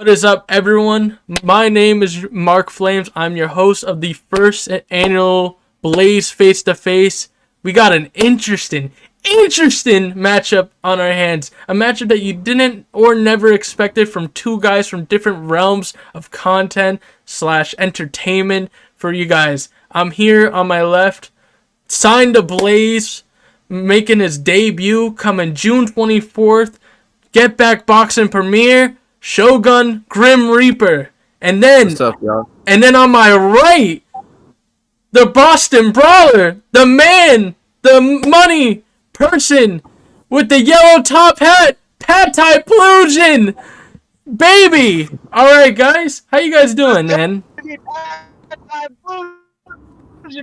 What is up, everyone? My name is Mark Flames. I'm your host of the first annual Blaze Face to Face. We got an interesting matchup on our hands. A matchup that you didn't or never expected from two guys from different realms of content / entertainment for you guys. I'm here on my left, signed to Blaze, making his debut coming June 24th. Get Back Boxing premiere, ShogunGrimReaper. And then, What's up, y'all? and then on my right, the Boston Brawler, the man, the money person with the yellow top hat, Typloosion, baby. All right, guys, how you guys doing, man?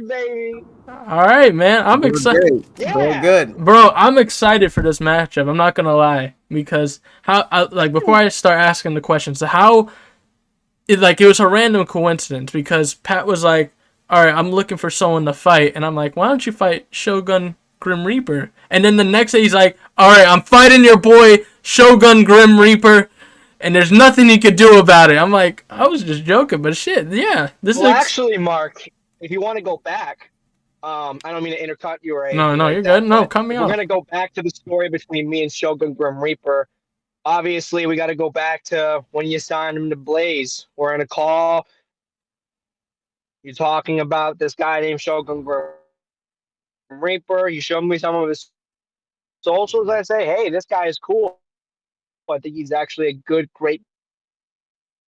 Baby. All right, man. I'm excited. Doing good. Bro, I'm excited for this matchup. I'm not gonna lie, because before I start asking the questions, it was a random coincidence because Pat was like, "All right, I'm looking for someone to fight," and I'm like, "Why don't you fight Shogun Grim Reaper?" And then the next day he's like, "All right, I'm fighting your boy Shogun Grim Reaper, and there's nothing you could do about it." I'm like, I was just joking, but shit, yeah, this Well, is actually, Mark, if you want to go back, I don't mean to intercut you or anything. No, like you're that, good. No, but cut me we're off. gonna go back to the story between me and Shogun Grim Reaper. Obviously, we got to go back to when you signed him to Blaze. We're in a call. You're talking about this guy named Shogun Grim Reaper. You showed me some of his socials. I say, hey, this guy is cool. I think he's actually a great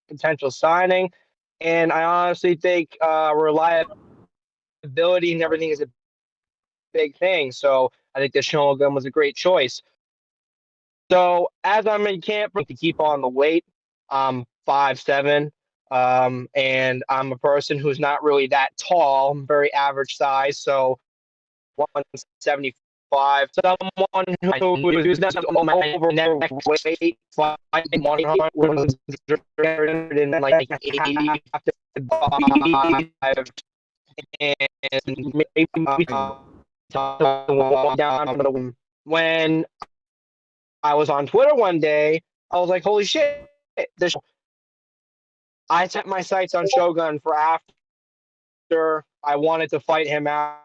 potential signing. And I honestly think reliability and everything is a big thing. So I think the Shogun was a great choice. So as I'm in camp to keep on the weight, I'm 5'7", and I'm a person who's not really that tall. I'm very average size, so 175. Someone who's not over neck weight, 85, and maybe down when I was on Twitter one day, I was like, holy shit. I set my sights on Shogun for after I wanted to fight him after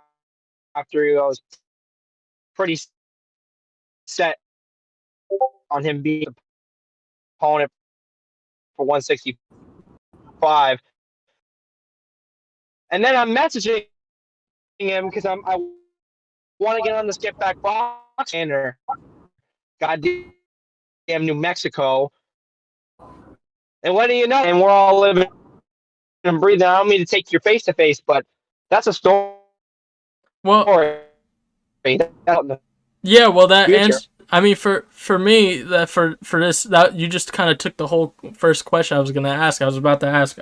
I was pretty set on him being the opponent for 165. And then I'm messaging him because I want to get on this Get Back Boxing or goddamn New Mexico. And what do you know? And we're all living and breathing. I don't mean to take your face to face, but that's a story. Well, yeah, well, that answer. I mean, for me, that for this, that you just kind of took the whole first question I was gonna ask. I was about to ask,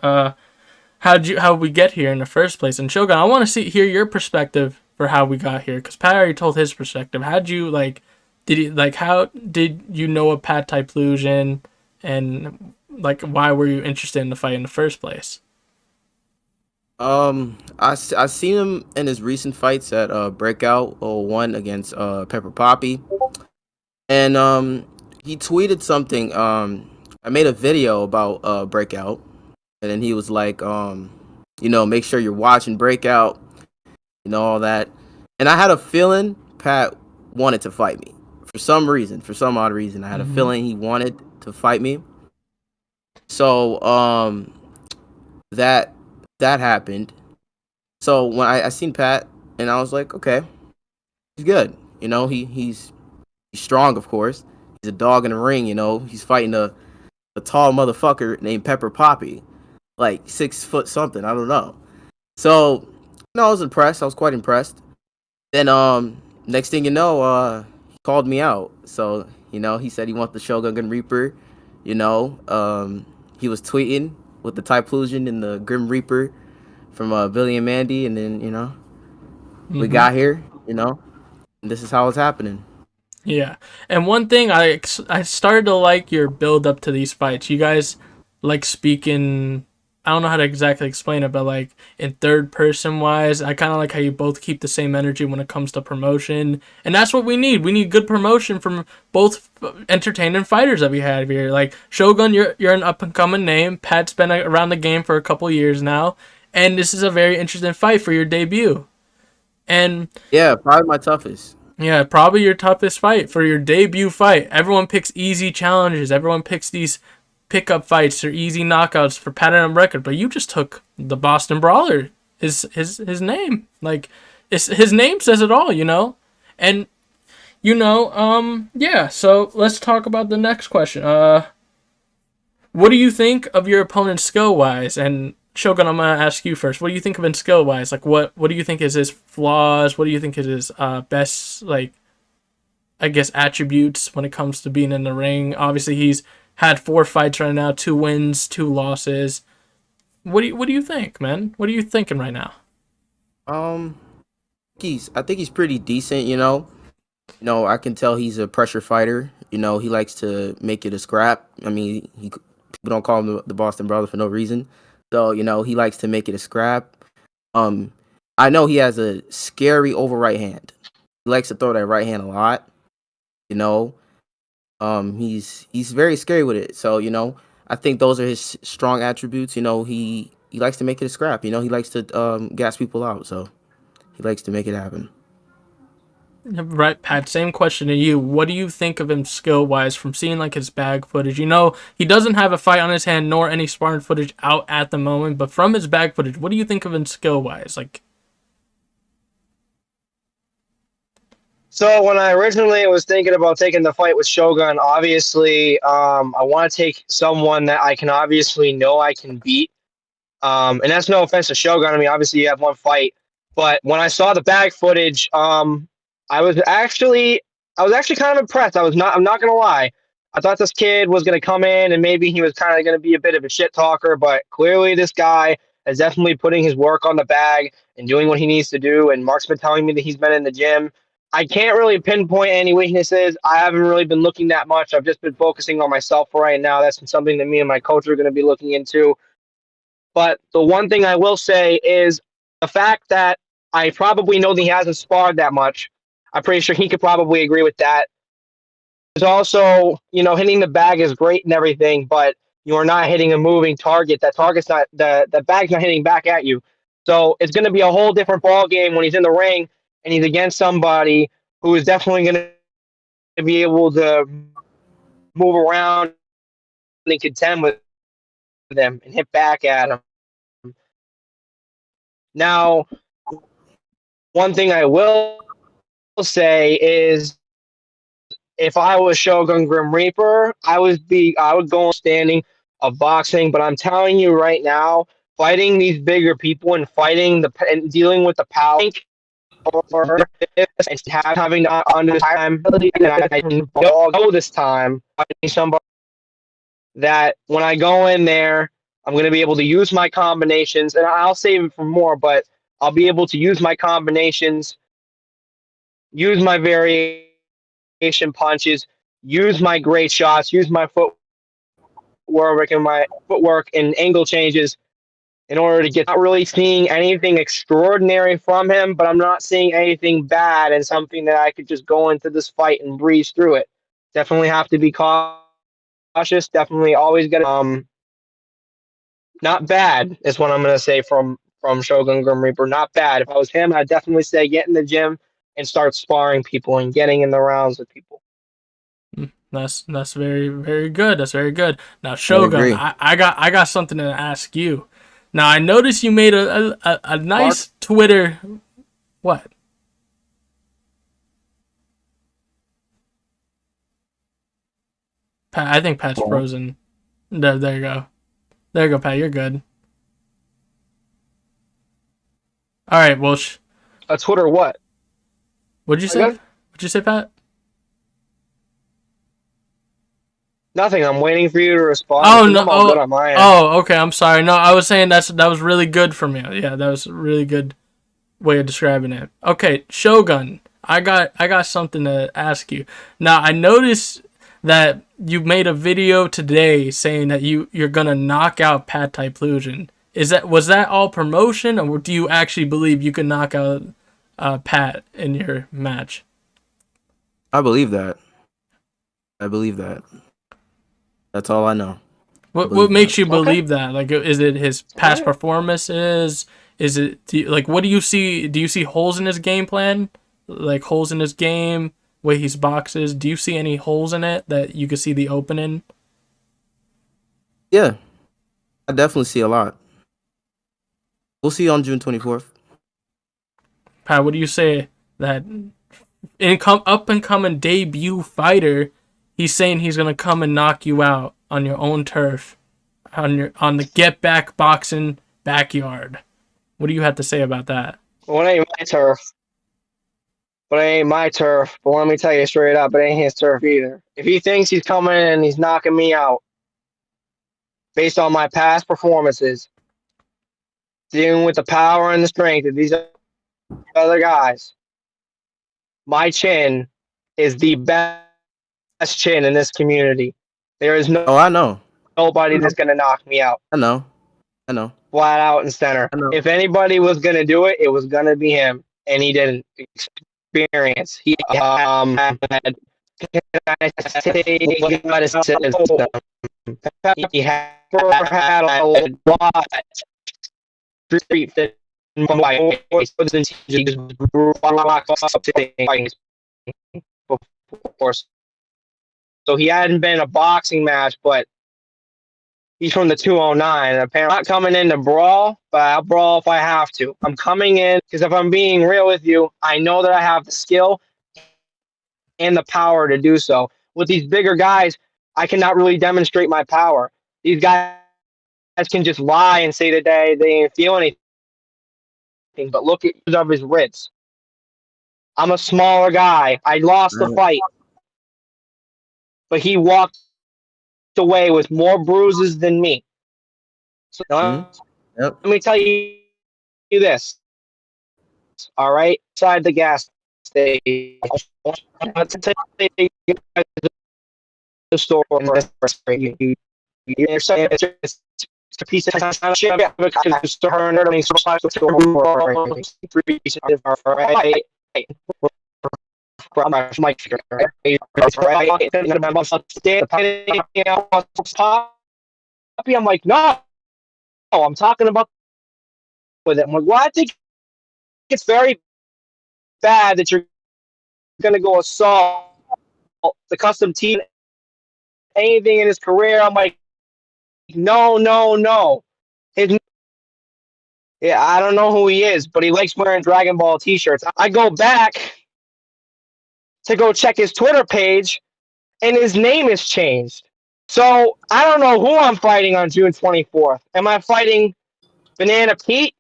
how we get here in the first place? And Shogun, I want to hear your perspective for how we got here, because Pat already told his perspective. How'd you how did you know of Pat Typloosion, and why were you interested in the fight in the first place? I seen him in his recent fights at Breakout 01 against Pepper Poppy, and he tweeted something. I made a video about Breakout, and then he was like, make sure you're watching Breakout, all that. And I had a feeling Pat wanted to fight me for some odd reason. I had a feeling he wanted to fight me. So that happened. So when I seen Pat, and I was like, okay, he's good. He's strong, of course. He's a dog in the ring. He's fighting a tall motherfucker named Pepper Poppy, like 6 foot something. I don't know. So I was impressed. I was quite impressed. Then next thing you know, he called me out. So he said he wants the Shogun Reaper. He was tweeting with the Typlosion and the Grim Reaper from Billy and Mandy, and then we got here, and this is how it's happening. Yeah, and one thing I started to like your build up to these fights. You guys like speaking I don't know how to exactly explain it, but like in third person wise, I kind of like how you both keep the same energy when it comes to promotion, and that's what we need. We need good promotion from both entertaining fighters that we have here. Like Shogun, you're an up and coming name. Pat's been around the game for a couple years now, and this is a very interesting fight for your debut. And Yeah, probably my toughest. yeah, probably your toughest fight for your debut fight. Everyone picks easy challenges. Everyone picks these pickup fights or easy knockouts for pattern on record, but you just took the Boston Brawler. His name, like, his name says it all, you know. And yeah. So let's talk about the next question. What do you think of your opponent skill wise? And Shogun, I'm gonna ask you first. What do you think of him skill wise? Like, what do you think is his flaws? What do you think is his best, like, I guess, attributes when it comes to being in the ring? Obviously, he's had 4 fights right now, 2 wins, 2 losses. What do you think, man? What are you thinking right now? I think he's pretty decent. I can tell he's a pressure fighter. He likes to make it a scrap. I mean, people don't call him the Boston Brother for no reason. So he likes to make it a scrap. I know he has a scary over right hand. He likes to throw that right hand a lot. He's very scary with it. So, I think those are his strong attributes. He likes to make it a scrap. He likes to gas people out. So he likes to make it happen. Right, Pat, same question to you. What do you think of him skill-wise from seeing, like, his bag footage? He doesn't have a fight on his hand nor any sparring footage out at the moment, but from his bag footage, what do you think of him skill-wise? Like, So when I originally was thinking about taking the fight with Shogun, obviously, I want to take someone that I can obviously know I can beat. And that's no offense to Shogun. I mean, obviously you have one fight, but when I saw the bag footage, I was actually kind of impressed. I'm not gonna lie. I thought this kid was gonna come in and maybe he was kind of gonna be a bit of a shit talker, but clearly this guy is definitely putting his work on the bag and doing what he needs to do. And Mark's been telling me that he's been in the gym. I can't really pinpoint any weaknesses. I haven't really been looking that much. I've just been focusing on myself for right now. That's something that me and my coach are going to be looking into. But the one thing I will say is the fact that I probably know that he hasn't sparred that much. I'm pretty sure he could probably agree with that. There's also, hitting the bag is great and everything, but you're not hitting a moving target. That target's not the bag's not hitting back at you. So it's going to be a whole different ball game when he's in the ring and he's against somebody who is definitely going to be able to move around and contend with them and hit back at him. Now, one thing I will say is if I was Shogun Grim Reaper, I would go on standing of boxing, but I'm telling you right now, fighting these bigger people and and dealing with the power and having to understand that I know this time fighting somebody that when I go in there, I'm going to be able to use my combinations, and I'll save it for more, but I'll be able to use my combinations, use my variation punches, use my great shots, use my footwork and angle changes in order to get. Not really seeing anything extraordinary from him, but I'm not seeing anything bad and something that I could just go into this fight and breeze through it. Definitely have to be cautious. Definitely always got not bad is what I'm gonna say from Shogun Grim Reaper. Not bad. If I was him, I'd definitely say get in the gym and start sparring people and getting in the rounds with people. That's very, very good. That's very good. Now, Shogun, I got something to ask you. Now, I noticed you made a nice Twitter. What? Pat, I think Pat's frozen. There you go. There you go, Pat. You're good. All right. Well, a Twitter what? What'd you say? What'd you say, Pat? Nothing. I'm waiting for you to respond. Oh no! Okay. I'm sorry. No, I was saying that was really good from you. Yeah, that was a really good way of describing it. Okay, Shogun. I got something to ask you. Now, I noticed that you made a video today saying that you're gonna knock out Pat Typloosion. Was that all promotion, or do you actually believe you can knock out Pat in your match? I believe that. That's all I know. What makes you Okay. believe that? Like, is it his past Alright. performances? Is it what do you see? Do you see holes in his game plan? Like holes in his game, way he's boxes. Do you see any holes in it that you could see the opening? Yeah, I definitely see a lot. We'll see on June 24th. Pat, what do you say that up and coming debut fighter? He's saying he's gonna come and knock you out on your own turf, on the Get Back Boxing backyard. What do you have to say about that? Well, it ain't my turf. But it ain't my turf. But let me tell you straight up, it ain't his turf either. If he thinks he's coming in and he's knocking me out based on my past performances, dealing with the power and the strength of these other guys, my chin is the best chin in this community. There is Oh, I know. nobody that's going to knock me out. I know. Flat out and center. I know. If anybody was going to do it, it was going to be him. And he didn't experience. He had he had a lot street that before. So he hadn't been a boxing match, but he's from the 209. And apparently, I'm not coming in to brawl, but I'll brawl if I have to. I'm coming in because if I'm being real with you, I know that I have the skill and the power to do so. With these bigger guys, I cannot really demonstrate my power. These guys can just lie and say that they didn't feel anything. But look at his wrist. I'm a smaller guy. I lost the fight. But he walked away with more bruises than me. So Yep. let me tell you this. All right? Inside the gas station. The store you're saying it's a piece of shit. I'm like, no, I'm talking about with it. I'm like, well, I think it's very bad that you're going to go assault the custom team, anything in his career. I'm like, no. I don't know who he is, but he likes wearing Dragon Ball t-shirts. I go back to go check his Twitter page, and his name is changed. So I don't know who I'm fighting on June 24th. Am I fighting Banana Pete?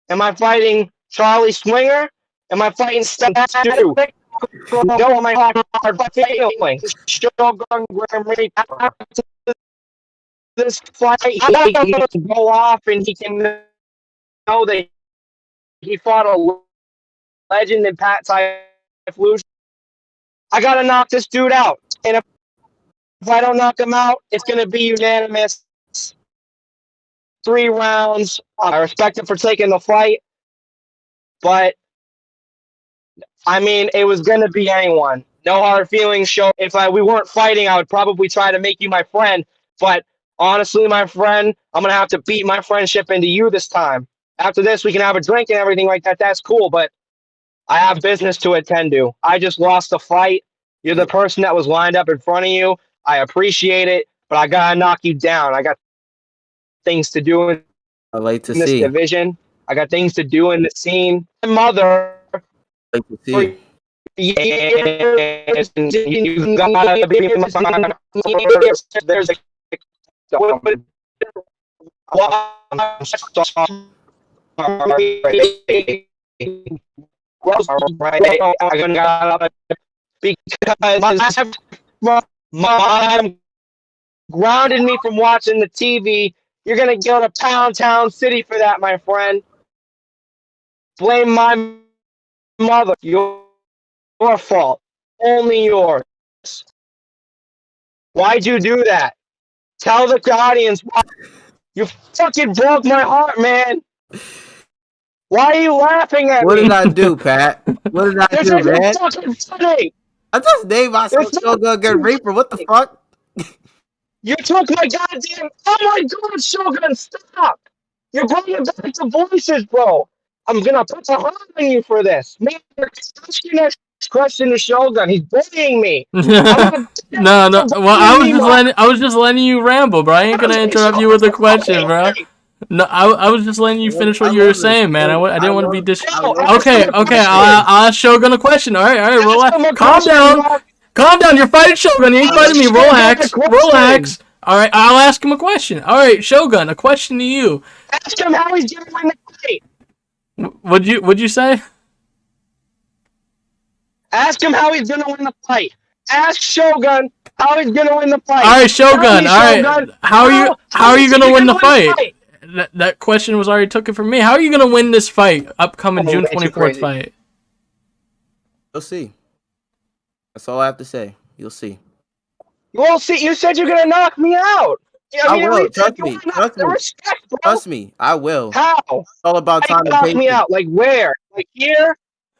Am I fighting Charlie Swinger? Am I fighting Statue? No, am I failing? ShogunGrimReaper. This fight, he can go off and he can know that he fought a legend in Pat Typloosion. I gotta knock this dude out, and if I don't knock him out, it's gonna be unanimous. 3 rounds. I respect him for taking the fight, but I mean, it was gonna be anyone. No hard feelings show. If we weren't fighting, I would probably try to make you my friend. But honestly, my friend, I'm gonna have to beat my friendship into you this time. After this, we can have a drink and everything like that. That's cool, but I have business to attend to. I just lost a fight. You're the person that was lined up in front of you. I appreciate it, but I gotta knock you down. I got things to do in I like to this see. division. I got things to do in the scene. My mother. I like to see. Years, you gotta be there's a because my grounded me from watching the TV. You're gonna go to Pound Town City for that, my friend. Blame my mother. Your fault. Only yours. Why'd you do that? Tell the audience why. You fucking broke my heart, man. Why are you laughing at What me? did I do, Pat? What did I This do, isn't man? fucking funny. I just named myself It's not Shogun fucking Reaper. What the funny. fuck? You took my goddamn. Oh my god, Shogun, stop! You're bringing back the voices, bro. I'm gonna put the heart on you for this. Man, you're crushing the Shogun. He's bullying me. I'm gonna No, no. for Well, bullying me more. I was just letting you ramble, bro. I ain't gonna interrupt you with a question, bro. No, I was just letting you finish what I you were love this. saying, man. I didn't want to be I No, love ask Okay, him a okay. question. I'll ask Shogun a question. All right, Ask him relax. a Calm question, down. Mark. Calm down. You're fighting Shogun. You ain't fighting me. Ask Shogun a Relax. question. Relax. All right, I'll ask him a question. All right, Shogun, a question to you. Ask him how he's gonna win the fight. What'd you say? Ask him how he's gonna win the fight. Ask Shogun how he's gonna win the fight. All right, Shogun. Me, All right. Shogun. How are you is gonna he win the fight? That question was already taken from me. How are you gonna win this fight? Upcoming Oh, June that's too 24th crazy. fight. You'll see. That's all I have to say. You'll see. Well, see, you said you're gonna knock me out. I will. if Trust you me. wanna knock Trust the me. respect, bro. Trust me. I will. How? It's all about How time you and knock me patience. out? Like where? Like here?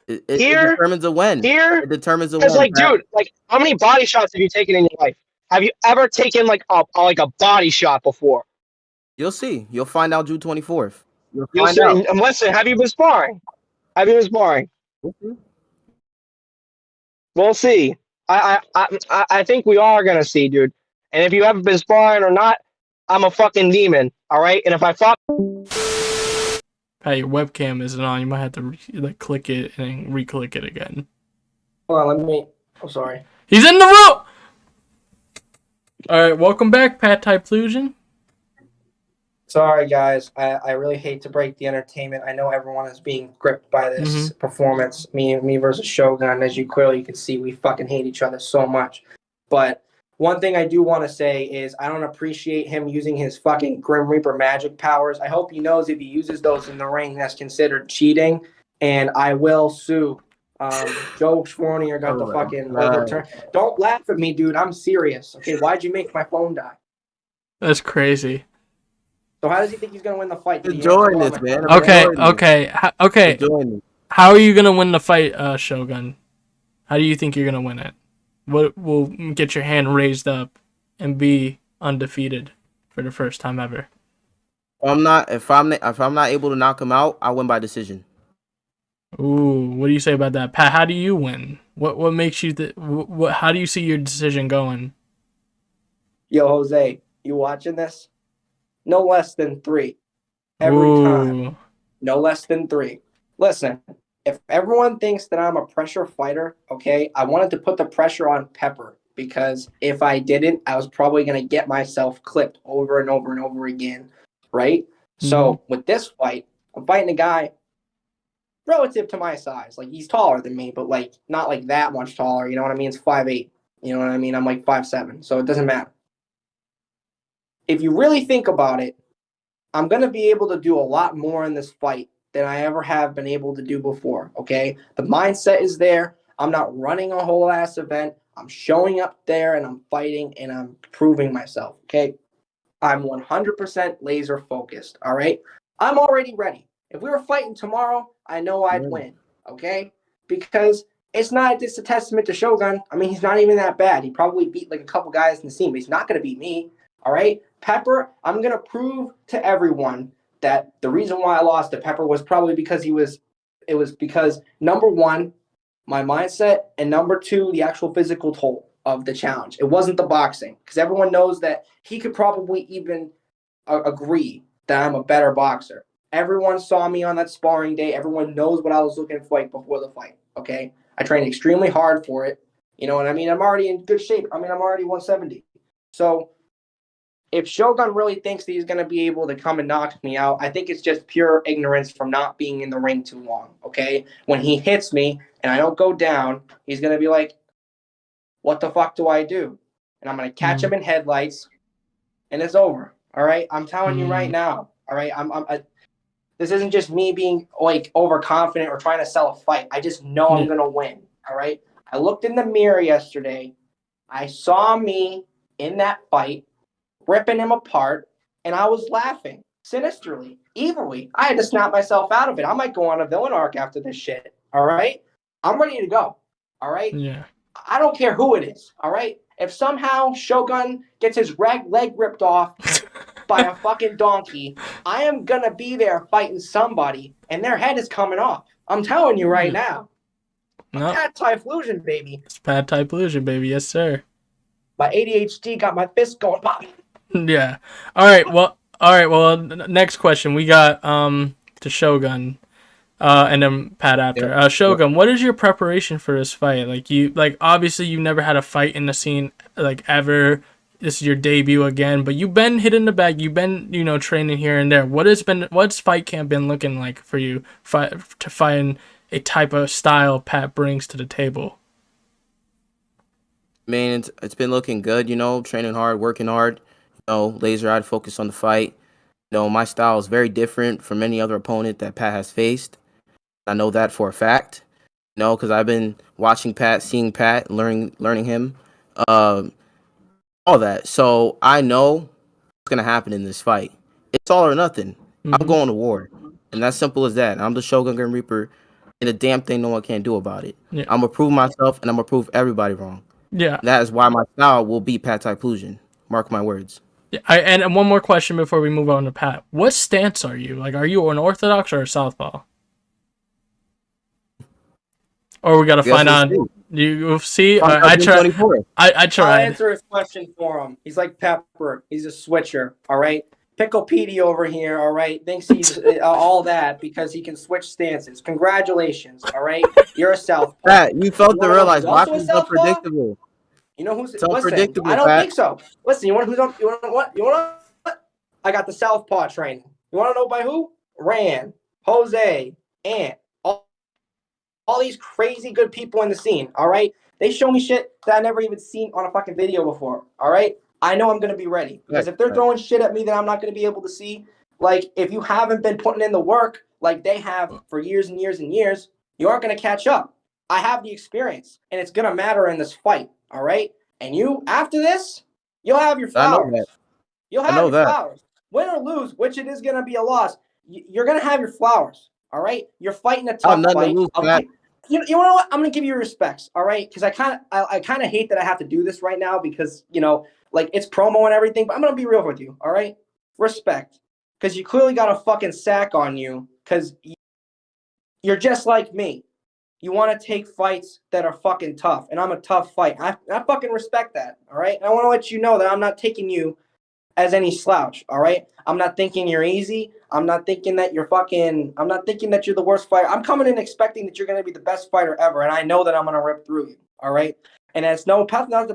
It Here? determines a win. Here? It determines a Because win. like, Pat. dude, like, how many body shots have you taken in your life? Have you ever taken like a body shot before? You'll see. You'll find out June 24th. You'll You'll find see. out. And listen, have you been sparring? Have you been sparring? We'll see. I think we are gonna see, dude. And if you haven't been sparring or not, I'm a fucking demon. All right. And if I fuck, Hey, your webcam isn't on. You might have to click it and re-click it again. Hold on, let me. I'm sorry. He's in the room. All right, welcome back, Pat Typloosion. Sorry, guys. I really hate to break the entertainment. I know everyone is being gripped by this performance. Me versus Shogun. As you clearly can see, we fucking hate each other so much. But one thing I do want to say is I don't appreciate him using his fucking Grim Reaper magic powers. I hope he knows if he uses those in the ring, that's considered cheating. And I will sue. Joe Schwarnier got the fucking overturn. Don't laugh at me, dude. I'm serious. Okay, why'd you make my phone die? That's crazy. So how does he think he's gonna win the fight? Enjoying this, man. Okay. Enjoying this. How are you gonna win the fight, Shogun? How do you think you're gonna win it? What will get your hand raised up and be undefeated for the first time ever? If I'm not able to knock him out, I win by decision. Ooh, what do you say about that, Pat? How do you win? What makes you how do you see your decision going? Yo, Jose, you watching this? No less than 3. Every time. No less than 3. Listen, if everyone thinks that I'm a pressure fighter, okay, I wanted to put the pressure on Pepper because if I didn't, I was probably going to get myself clipped over and over and over again, right? Mm-hmm. So with this fight, I'm fighting a guy relative to my size. Like, he's taller than me, but, like, not, like, that much taller, you know what I mean? It's 5'8", you know what I mean? I'm, like, 5'7", so it doesn't matter. If you really think about it, I'm going to be able to do a lot more in this fight than I ever have been able to do before, okay? The mindset is there. I'm not running a whole ass event. I'm showing up there and I'm fighting and I'm proving myself, okay? I'm 100% laser focused, all right? I'm already ready. If we were fighting tomorrow, I know I'd win, okay? Because it's not just a testament to Shogun. I mean, he's not even that bad. He probably beat like a couple guys in the scene, but he's not going to beat me, all right? Pepper, I'm going to prove to everyone that the reason why I lost to Pepper was probably because it was because, number one, my mindset, and number two, the actual physical toll of the challenge. It wasn't the boxing, because everyone knows that he could probably even agree that I'm a better boxer. Everyone saw me on that sparring day. Everyone knows what I was looking for before the fight, okay? I trained extremely hard for it. You know what I mean? I'm already in good shape. I mean, I'm already 170. So if Shogun really thinks that he's going to be able to come and knock me out, I think it's just pure ignorance from not being in the ring too long, okay? When he hits me and I don't go down, he's going to be like, what the fuck do I do? And I'm going to catch him in headlights, and it's over, all right? I'm telling you right now, all right? This isn't just me being, like, overconfident or trying to sell a fight. I just know I'm going to win, all right? I looked in the mirror yesterday. I saw me in that fight, ripping him apart, and I was laughing sinisterly, evilly. I had to snap myself out of it. I might go on a villain arc after this shit. All right, I'm ready to go. All right. Yeah. I don't care who it is. All right. If somehow Shogun gets his leg ripped off by a fucking donkey, I am gonna be there fighting somebody, and their head is coming off. I'm telling you right now. No. Pat Typloosion, baby. It's Pat Typloosion, baby. Yes, sir. My ADHD got my fist going. Yeah. All right. Well, next question. We got to Shogun. And then Pat after. Yeah. Shogun, what is your preparation for this fight? Like obviously you never had a fight in the scene like ever. This is your debut again, but you've been hitting the bag. You've been, training here and there. What's fight camp been looking like for you to find a type of style Pat brings to the table? I mean, it's been looking good, training hard, working hard, laser-eyed focus on the fight. My style is very different from any other opponent that Pat has faced. I know that for a fact, because I've been watching Pat, seeing Pat, learning him, all that. So I know what's going to happen in this fight. It's all or nothing. Mm-hmm. I'm going to war. And that's simple as that. I'm the ShogunGrimReaper, and a damn thing no one can do about it. Yeah. I'm going to prove myself, and I'm going to prove everybody wrong. Yeah. That is why my style will beat Pat Typloosion. Mark my words. Yeah. And one more question before we move on to Pat. What stance are you? Like, are you an orthodox or a southpaw? Or we gotta find out. You see. I try. I tried. I'll answer his question for him. He's like Pepper. He's a switcher. All right. Picklepedia over here. All right. Thinks he's all that because he can switch stances. Congratulations. All right. You're a southpaw. Pat, you felt to realize boxing is unpredictable. You know who's? It's unpredictable. I don't Pat. think so. Listen. You want who's on? You want what? You want what? I got the southpaw training. You want to know by who? Rand, Jose, Ant. All these crazy good people in the scene, all right? They show me shit that I never even seen on a fucking video before, all right? I know I'm going to be ready. Because if they're throwing shit at me that I'm not going to be able to see, like, if you haven't been putting in the work like they have for years and years and years, you aren't going to catch up. I have the experience, and it's going to matter in this fight, all right? And you, after this, you'll have your flowers. I know that. You'll have your flowers. Win or lose, which it is going to be a loss, you're going to have your flowers. All right, you're fighting a tough fight. You know what? I'm gonna give you respects. All right, because I kind of hate that I have to do this right now because like it's promo and everything. But I'm gonna be real with you. All right, respect, because you clearly got a fucking sack on you because you're just like me. You want to take fights that are fucking tough, and I'm a tough fight. I fucking respect that. All right, and I want to let you know that I'm not taking you as any slouch. All right, I'm not thinking you're easy. I'm not thinking that you're I'm not thinking that you're the worst fighter. I'm coming in expecting that you're going to be the best fighter ever. And I know that I'm going to rip through you. All right. And it's nothing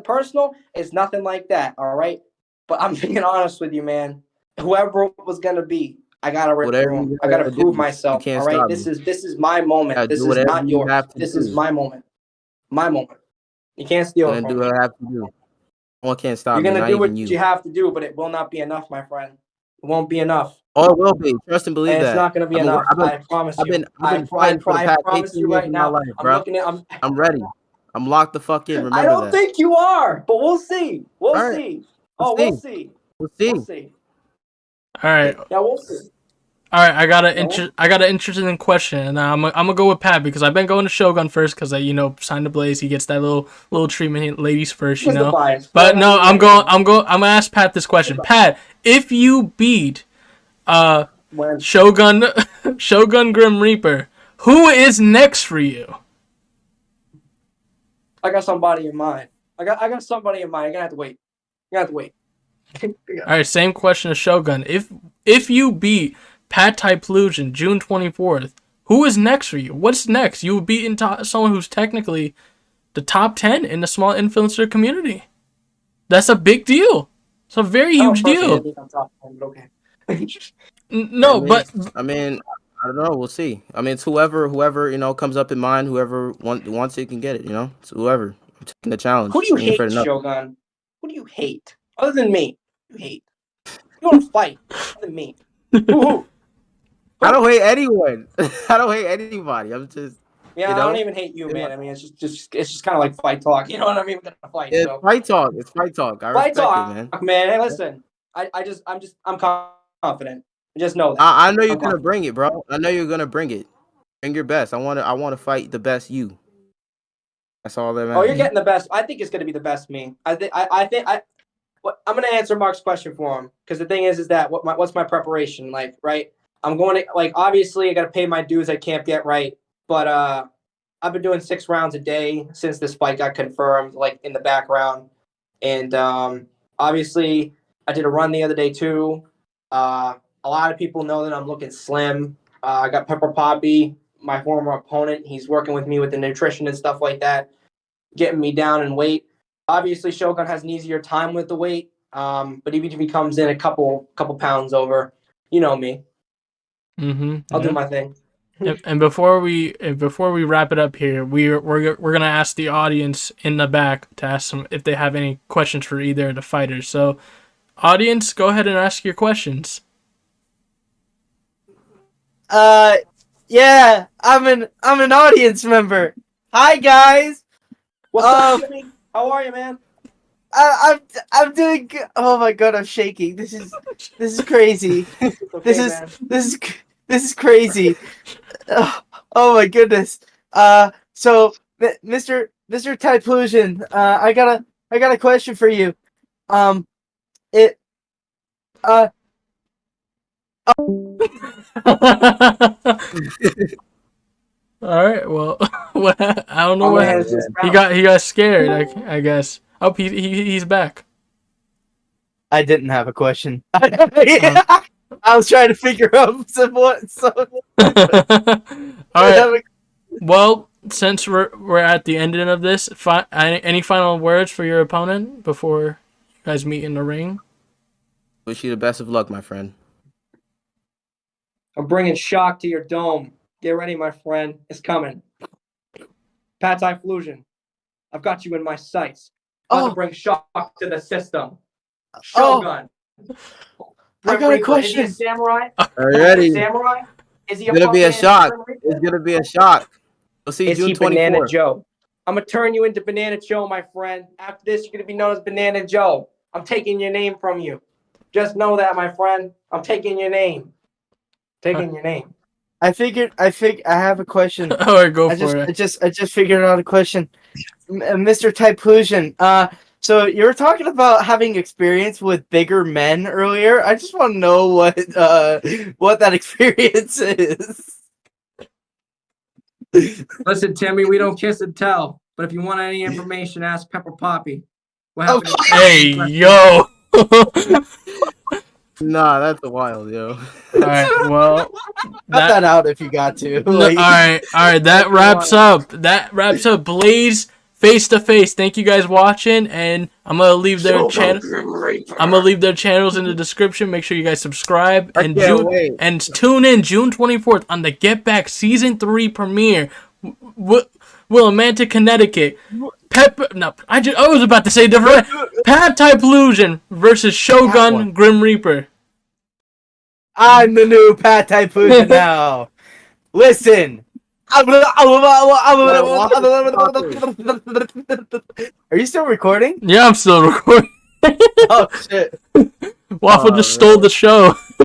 personal. It's nothing like that. All right. But I'm being honest with you, man. Whoever it was going to be, I got to rip through him. I got to prove myself. All right. This is my moment. This is not yours. This is my moment. My moment. You can't steal it from me. Do what I have to do. No one can't stop me. You're going to do what you have to do, but it will not be enough, my friend. It won't be enough. Oh, it will be. Trust and believe that. It's not going to be enough. I promise you. I've been fighting for the past 18 years of my life, bro. I'm ready. I'm locked the fuck in. Remember that. I don't think you are, but we'll see. We'll see. We'll see. We'll see. We'll see. All right. Yeah, we'll see. All right, I got an interesting question, and I'm gonna go with Pat because I've been going to Shogun first because I signed the Blaze. He gets that little treatment, ladies first, But no, I'm gonna ask Pat this question. Pat, if you beat ShogunGrimReaper, who is next for you? I got somebody in mind. I got somebody in mind. You're gonna have to wait. All right, same question as Shogun. If you beat Pat Typloosion June 24th, who is next for you? What's next? You will beat someone who's technically the top 10 in the small influencer community. That's a big deal. It's a very huge deal. I think I'm top 10, but okay. No, but I mean, I don't know. We'll see. I mean, it's whoever comes up in mind. Whoever wants it can get it. It's whoever. I'm taking the challenge. Who do you hate, Shogun? Who do you hate other than me? You hate. You want to fight other than me? Who? I don't hate anyone. I don't hate anybody. I'm just Yeah, You I know? don't even hate you, man. I mean, it's just kind of like fight talk. You know what I mean? We're gonna fight. It's So fight talk. It's fight talk. I fight respect it, talk, man. man. Hey, listen, I'm confident. Just know that. I know you're I'm gonna confident. bring it, bro. I know you're gonna bring it. Bring your best. I wanna fight the best you. That's all that Oh, you're matters. getting the best. I think it's gonna be the best me. I'm gonna answer Mark's question for him because the thing is that what's my preparation like? Right, I'm going to like obviously I got to pay my dues. I can't get right, but I've been doing 6 rounds a day since this fight got confirmed, like in the background, and obviously I did a run the other day too. A lot of people know that I'm looking slim. I got Pepper Poppy, my former opponent. He's working with me with the nutrition and stuff like that, getting me down in weight. Obviously, Shogun has an easier time with the weight, but even if he comes in a couple pounds over, you know me, I'll do my thing. And before we wrap it up here, we're gonna ask the audience in the back to ask them if they have any questions for either of the fighters. So, audience, go ahead and ask your questions. Yeah, I'm an audience member. Hi guys. What's up, Jimmy? How are you, man? I'm doing good. Oh my god, I'm shaking. This is crazy. Okay, man. This is crazy. Oh my goodness. So Mr. Typloosion, I got a question for you. It All right. Well, I don't know I'm gonna what hand it to this he round. got scared. I guess. Oh, he's back. I didn't have a question. I was trying to figure out what. So All right. Well, since we're at the ending of this, any final words for your opponent before you guys meet in the ring? Wish you the best of luck, my friend. I'm bringing shock to your dome. Get ready, my friend. It's coming. Typloosion. I've got you in my sights. About to bring shock to the system. Shogun. I got a question. Is he a samurai? Already. Is he a samurai? Is he It's gonna be a fucking shock. Grim Reaper? It's gonna be a shock. We'll see Is June he Banana 24th. Joe? I'm gonna turn you into Banana Joe, my friend. After this, you're gonna be known as Banana Joe. I'm taking your name from you. Just know that, my friend. I'm taking your name. Taking your name. I have a question. All right, go for it. I just figured out a question. Mr. Typloosion, so you were talking about having experience with bigger men earlier. I just want to know what that experience is. Listen, Timmy, we don't kiss and tell. But if you want any information, ask Pepper Poppy. What happened? Hey, yo. Nah, that's wild, yo. All right, well, Cut that out if you got to. all right. That wraps up Blaze face to face. Thank you guys watching, and I'm gonna leave their channel. I'm gonna leave their channels in the description. Make sure you guys subscribe and tune in June 24th on the Get Back Season 3 premiere. Willimantic, Connecticut. I was about to say different. Pat Typloosion versus ShogunGrimReaper. I'm the new Pat Typloosion now. Listen. Are you still recording? Yeah, I'm still recording. Oh shit. Waffle just stole the show.